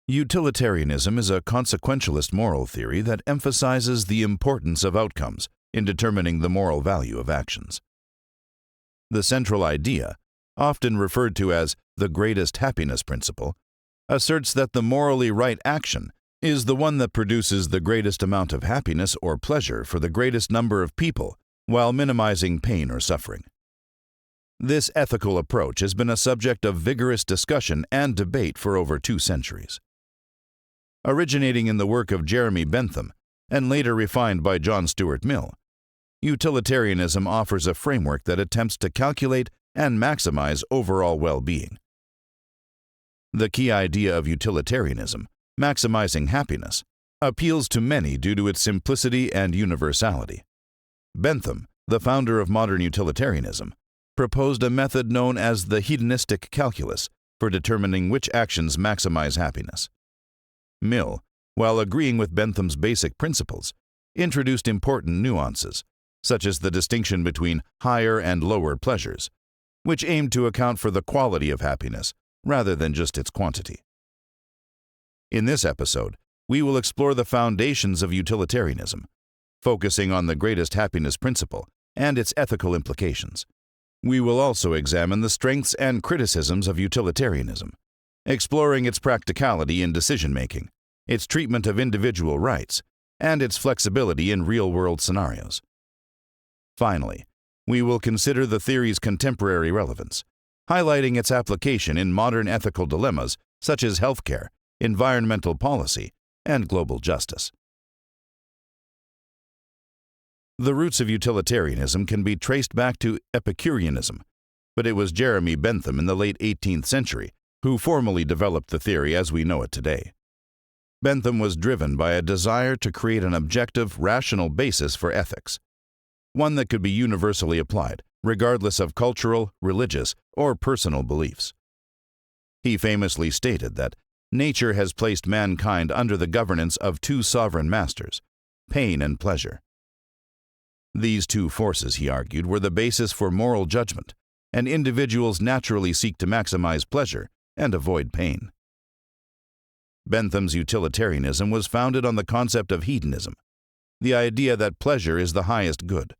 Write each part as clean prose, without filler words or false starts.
Utilitarianism is a consequentialist moral theory that emphasizes the importance of outcomes in determining the moral value of actions. The central idea, often referred to as the greatest happiness principle, asserts that the morally right action is the one that produces the greatest amount of happiness or pleasure for the greatest number of people while minimizing pain or suffering. This ethical approach has been a subject of vigorous discussion and debate for over 2 centuries. Originating in the work of Jeremy Bentham and later refined by John Stuart Mill, utilitarianism offers a framework that attempts to calculate and maximize overall well-being. The key idea of utilitarianism, maximizing happiness, appeals to many due to its simplicity and universality. Bentham, the founder of modern utilitarianism, proposed a method known as the hedonistic calculus for determining which actions maximize happiness. Mill, while agreeing with Bentham's basic principles, introduced important nuances, such as the distinction between higher and lower pleasures, which aimed to account for the quality of happiness rather than just its quantity. In this episode, we will explore the foundations of utilitarianism, focusing on the greatest happiness principle and its ethical implications. We will also examine the strengths and criticisms of utilitarianism, exploring its practicality in decision-making, its treatment of individual rights, and its flexibility in real-world scenarios. Finally, we will consider the theory's contemporary relevance, highlighting its application in modern ethical dilemmas such as healthcare, environmental policy, and global justice. The roots of utilitarianism can be traced back to Epicureanism, but it was Jeremy Bentham in the late 18th century who formally developed the theory as we know it today. Bentham was driven by a desire to create an objective, rational basis for ethics, one that could be universally applied, regardless of cultural, religious, or personal beliefs. He famously stated that nature has placed mankind under the governance of 2 sovereign masters, pain and pleasure. These 2 forces, he argued, were the basis for moral judgment, and individuals naturally seek to maximize pleasure and avoid pain. Bentham's utilitarianism was founded on the concept of hedonism, the idea that pleasure is the highest good,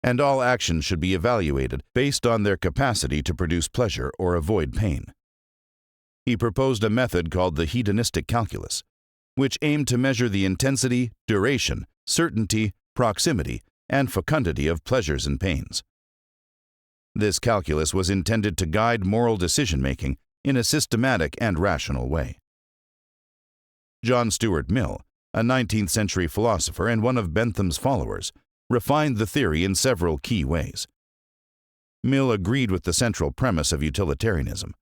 and all actions should be evaluated based on their capacity to produce pleasure or avoid pain. He proposed a method called the hedonistic calculus, which aimed to measure the intensity, duration, certainty, proximity, and fecundity of pleasures and pains. This calculus was intended to guide moral decision-making in a systematic and rational way. John Stuart Mill, a 19th-century philosopher and one of Bentham's followers, refined the theory in several key ways. Mill agreed with the central premise of utilitarianism,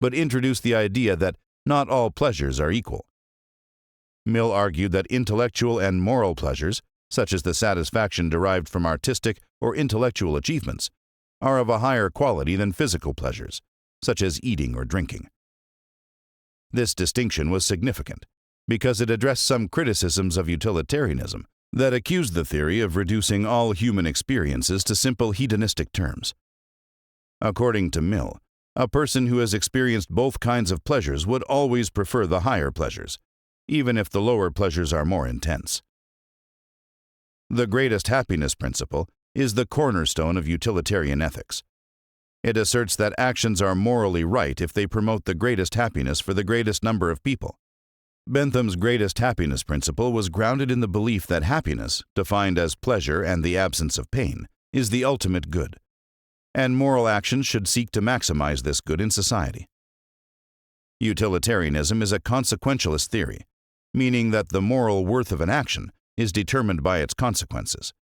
but introduced the idea that not all pleasures are equal. Mill argued that intellectual and moral pleasures, such as the satisfaction derived from artistic or intellectual achievements, are of a higher quality than physical pleasures, such as eating or drinking. This distinction was significant because it addressed some criticisms of utilitarianism that accused the theory of reducing all human experiences to simple hedonistic terms. According to Mill, a person who has experienced both kinds of pleasures would always prefer the higher pleasures, even if the lower pleasures are more intense. The greatest happiness principle is the cornerstone of utilitarian ethics. It asserts that actions are morally right if they promote the greatest happiness for the greatest number of people. Bentham's greatest happiness principle was grounded in the belief that happiness, defined as pleasure and the absence of pain, is the ultimate good, and moral actions should seek to maximize this good in society. Utilitarianism is a consequentialist theory, meaning that the moral worth of an action is determined by its consequences.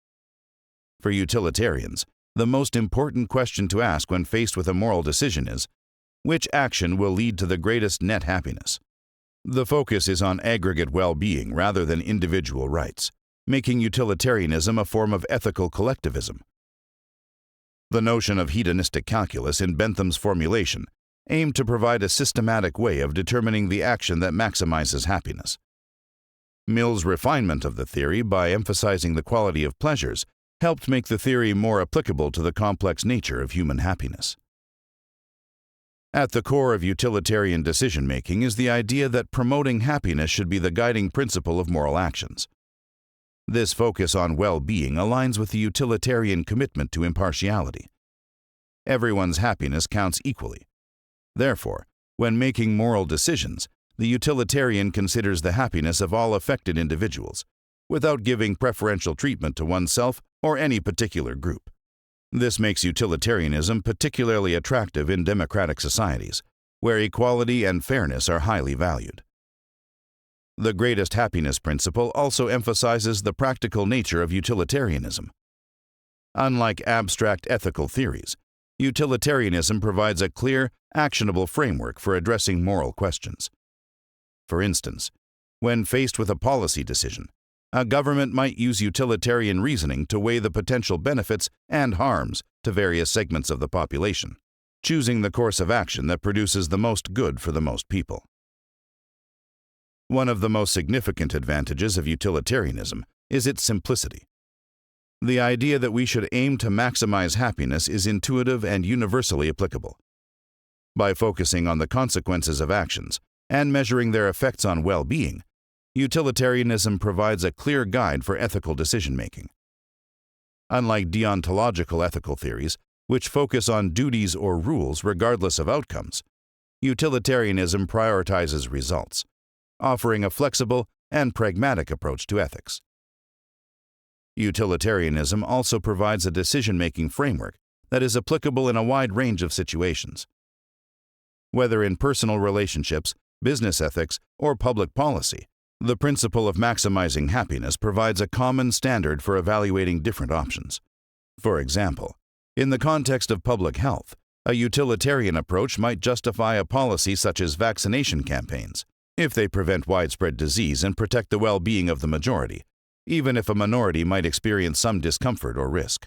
For utilitarians, the most important question to ask when faced with a moral decision is, which action will lead to the greatest net happiness? The focus is on aggregate well-being rather than individual rights, making utilitarianism a form of ethical collectivism. The notion of hedonistic calculus in Bentham's formulation aimed to provide a systematic way of determining the action that maximizes happiness. Mill's refinement of the theory by emphasizing the quality of pleasures helped make the theory more applicable to the complex nature of human happiness. At the core of utilitarian decision-making is the idea that promoting happiness should be the guiding principle of moral actions. This focus on well-being aligns with the utilitarian commitment to impartiality. Everyone's happiness counts equally. Therefore, when making moral decisions, the utilitarian considers the happiness of all affected individuals, without giving preferential treatment to oneself or any particular group. This makes utilitarianism particularly attractive in democratic societies, where equality and fairness are highly valued. The greatest happiness principle also emphasizes the practical nature of utilitarianism. Unlike abstract ethical theories, utilitarianism provides a clear, actionable framework for addressing moral questions. For instance, when faced with a policy decision, a government might use utilitarian reasoning to weigh the potential benefits and harms to various segments of the population, choosing the course of action that produces the most good for the most people. One of the most significant advantages of utilitarianism is its simplicity. The idea that we should aim to maximize happiness is intuitive and universally applicable. By focusing on the consequences of actions and measuring their effects on well-being, utilitarianism provides a clear guide for ethical decision-making. Unlike deontological ethical theories, which focus on duties or rules regardless of outcomes, utilitarianism prioritizes results, offering a flexible and pragmatic approach to ethics. Utilitarianism also provides a decision-making framework that is applicable in a wide range of situations. Whether in personal relationships, business ethics, or public policy, the principle of maximizing happiness provides a common standard for evaluating different options. For example, in the context of public health, a utilitarian approach might justify a policy such as vaccination campaigns, if they prevent widespread disease and protect the well-being of the majority, even if a minority might experience some discomfort or risk.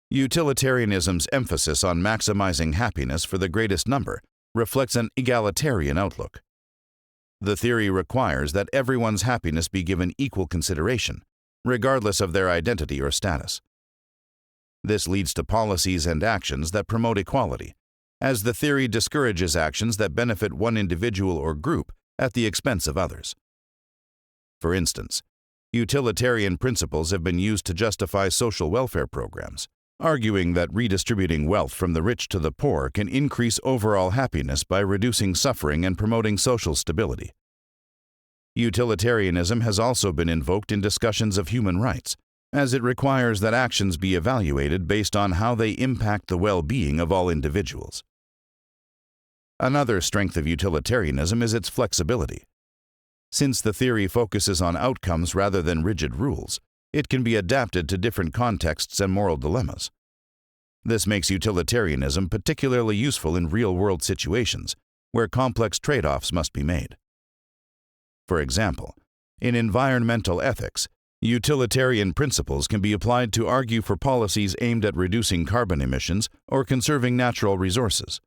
Utilitarianism's emphasis on maximizing happiness for the greatest number reflects an egalitarian outlook. The theory requires that everyone's happiness be given equal consideration, regardless of their identity or status. This leads to policies and actions that promote equality, as the theory discourages actions that benefit one individual or group at the expense of others. For instance, utilitarian principles have been used to justify social welfare programs, arguing that redistributing wealth from the rich to the poor can increase overall happiness by reducing suffering and promoting social stability. Utilitarianism has also been invoked in discussions of human rights, as it requires that actions be evaluated based on how they impact the well-being of all individuals. Another strength of utilitarianism is its flexibility. Since the theory focuses on outcomes rather than rigid rules, it can be adapted to different contexts and moral dilemmas. This makes utilitarianism particularly useful in real-world situations, where complex trade-offs must be made. For example, in environmental ethics, utilitarian principles can be applied to argue for policies aimed at reducing carbon emissions or conserving natural resources.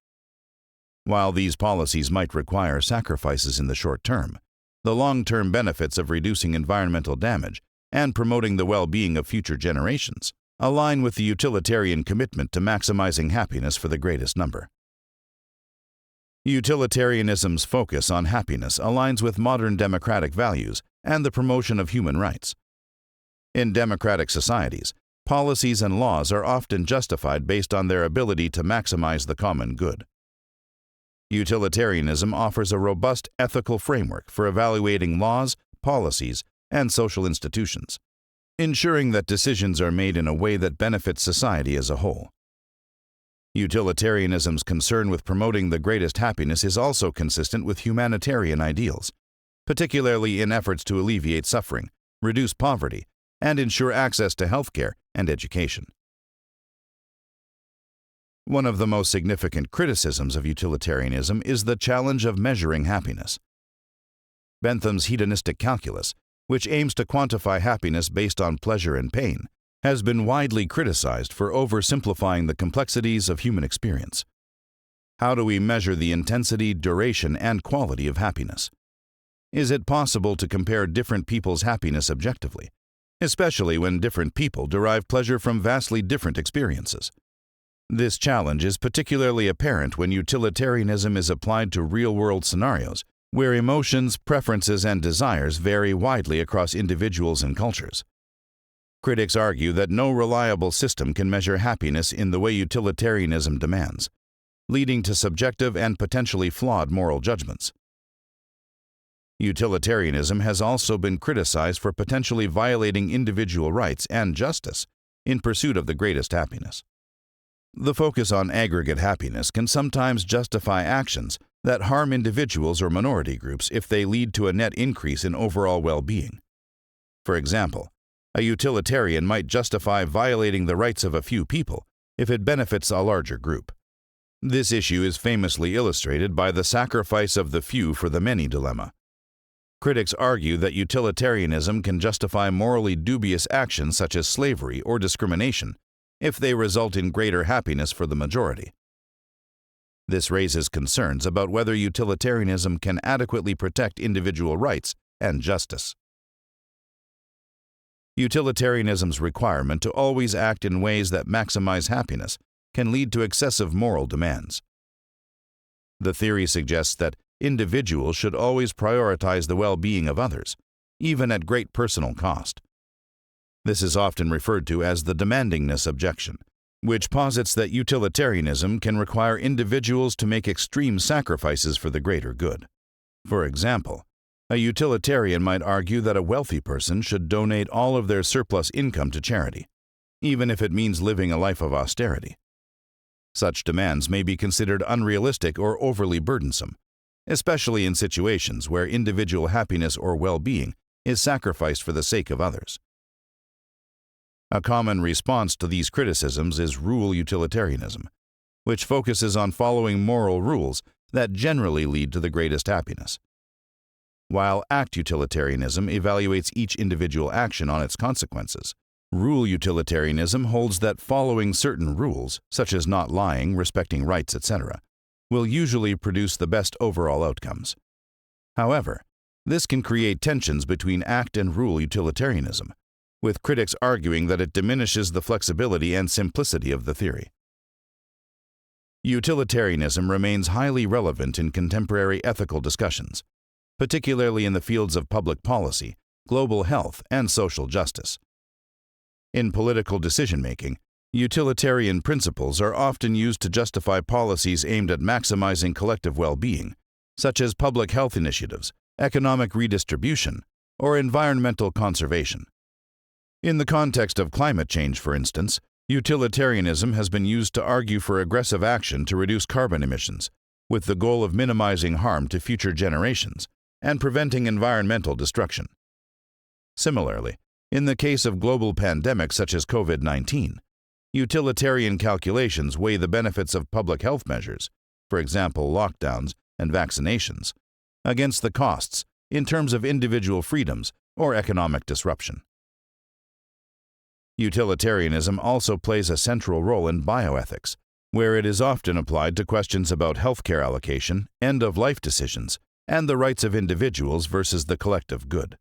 While these policies might require sacrifices in the short term, the long-term benefits of reducing environmental damage and promoting the well-being of future generations align with the utilitarian commitment to maximizing happiness for the greatest number. Utilitarianism's focus on happiness aligns with modern democratic values and the promotion of human rights. In democratic societies, policies and laws are often justified based on their ability to maximize the common good. Utilitarianism offers a robust ethical framework for evaluating laws, policies, and social institutions, ensuring that decisions are made in a way that benefits society as a whole. Utilitarianism's concern with promoting the greatest happiness is also consistent with humanitarian ideals, particularly in efforts to alleviate suffering, reduce poverty, and ensure access to healthcare and education. One of the most significant criticisms of utilitarianism is the challenge of measuring happiness. Bentham's hedonistic calculus, which aims to quantify happiness based on pleasure and pain, has been widely criticized for oversimplifying the complexities of human experience. How do we measure the intensity, duration, and quality of happiness? Is it possible to compare different people's happiness objectively, especially when different people derive pleasure from vastly different experiences? This challenge is particularly apparent when utilitarianism is applied to real-world scenarios where emotions, preferences, and desires vary widely across individuals and cultures. Critics argue that no reliable system can measure happiness in the way utilitarianism demands, leading to subjective and potentially flawed moral judgments. Utilitarianism has also been criticized for potentially violating individual rights and justice in pursuit of the greatest happiness. The focus on aggregate happiness can sometimes justify actions that harm individuals or minority groups if they lead to a net increase in overall well-being. For example, a utilitarian might justify violating the rights of a few people if it benefits a larger group. This issue is famously illustrated by the sacrifice of the few for the many dilemma. Critics argue that utilitarianism can justify morally dubious actions such as slavery or discrimination if they result in greater happiness for the majority. This raises concerns about whether utilitarianism can adequately protect individual rights and justice. Utilitarianism's requirement to always act in ways that maximize happiness can lead to excessive moral demands. The theory suggests that individuals should always prioritize the well-being of others, even at great personal cost. This is often referred to as the demandingness objection, which posits that utilitarianism can require individuals to make extreme sacrifices for the greater good. For example, a utilitarian might argue that a wealthy person should donate all of their surplus income to charity, even if it means living a life of austerity. Such demands may be considered unrealistic or overly burdensome, especially in situations where individual happiness or well-being is sacrificed for the sake of others. A common response to these criticisms is rule utilitarianism, which focuses on following moral rules that generally lead to the greatest happiness. While act utilitarianism evaluates each individual action on its consequences, rule utilitarianism holds that following certain rules, such as not lying, respecting rights, etc., will usually produce the best overall outcomes. However, this can create tensions between act and rule utilitarianism, with critics arguing that it diminishes the flexibility and simplicity of the theory. Utilitarianism remains highly relevant in contemporary ethical discussions, particularly in the fields of public policy, global health, and social justice. In political decision-making, utilitarian principles are often used to justify policies aimed at maximizing collective well-being, such as public health initiatives, economic redistribution, or environmental conservation. In the context of climate change, for instance, utilitarianism has been used to argue for aggressive action to reduce carbon emissions, with the goal of minimizing harm to future generations and preventing environmental destruction. Similarly, in the case of global pandemics such as COVID-19, utilitarian calculations weigh the benefits of public health measures, for example lockdowns and vaccinations, against the costs in terms of individual freedoms or economic disruption. Utilitarianism also plays a central role in bioethics, where it is often applied to questions about healthcare allocation, end-of-life decisions, and the rights of individuals versus the collective good.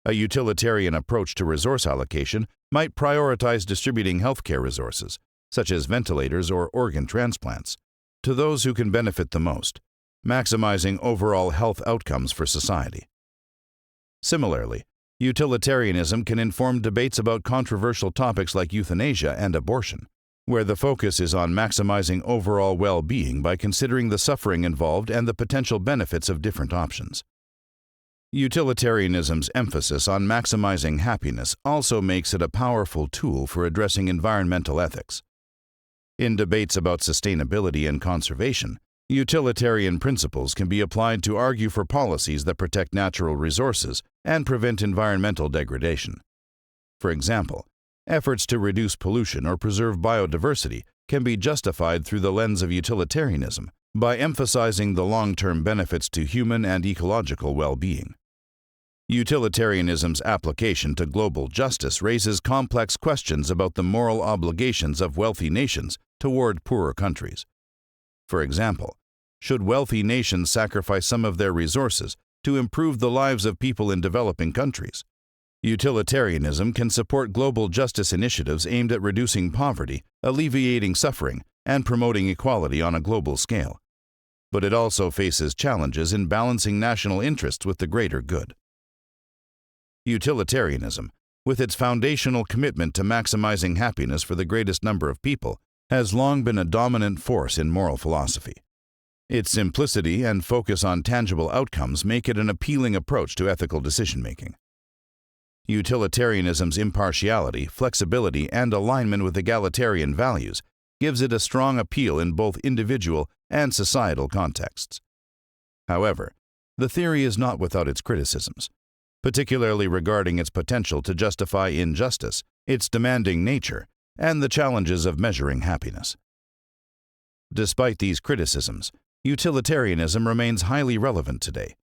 A utilitarian approach to resource allocation might prioritize distributing healthcare resources, such as ventilators or organ transplants, to those who can benefit the most, maximizing overall health outcomes for society. Similarly, utilitarianism can inform debates about controversial topics like euthanasia and abortion, where the focus is on maximizing overall well-being by considering the suffering involved and the potential benefits of different options. Utilitarianism's emphasis on maximizing happiness also makes it a powerful tool for addressing environmental ethics. In debates about sustainability and conservation, utilitarian principles can be applied to argue for policies that protect natural resources and prevent environmental degradation. For example, efforts to reduce pollution or preserve biodiversity can be justified through the lens of utilitarianism by emphasizing the long-term benefits to human and ecological well-being. Utilitarianism's application to global justice raises complex questions about the moral obligations of wealthy nations toward poorer countries. For example, should wealthy nations sacrifice some of their resources to improve the lives of people in developing countries? Utilitarianism can support global justice initiatives aimed at reducing poverty, alleviating suffering, and promoting equality on a global scale. But it also faces challenges in balancing national interests with the greater good. Utilitarianism, with its foundational commitment to maximizing happiness for the greatest number of people, has long been a dominant force in moral philosophy. Its simplicity and focus on tangible outcomes make it an appealing approach to ethical decision-making. Utilitarianism's impartiality, flexibility, and alignment with egalitarian values gives it a strong appeal in both individual and societal contexts. However, the theory is not without its criticisms, particularly regarding its potential to justify injustice, its demanding nature, and the challenges of measuring happiness. Despite these criticisms, utilitarianism remains highly relevant today,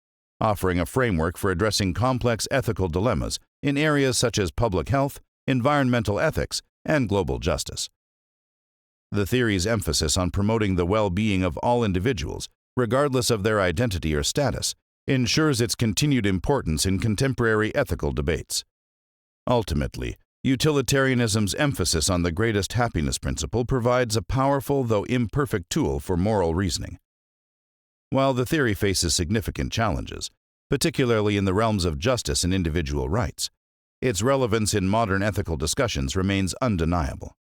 offering a framework for addressing complex ethical dilemmas in areas such as public health, environmental ethics, and global justice. The theory's emphasis on promoting the well-being of all individuals, regardless of their identity or status, ensures its continued importance in contemporary ethical debates. Ultimately, utilitarianism's emphasis on the greatest happiness principle provides a powerful though imperfect tool for moral reasoning. While the theory faces significant challenges, particularly in the realms of justice and individual rights, its relevance in modern ethical discussions remains undeniable.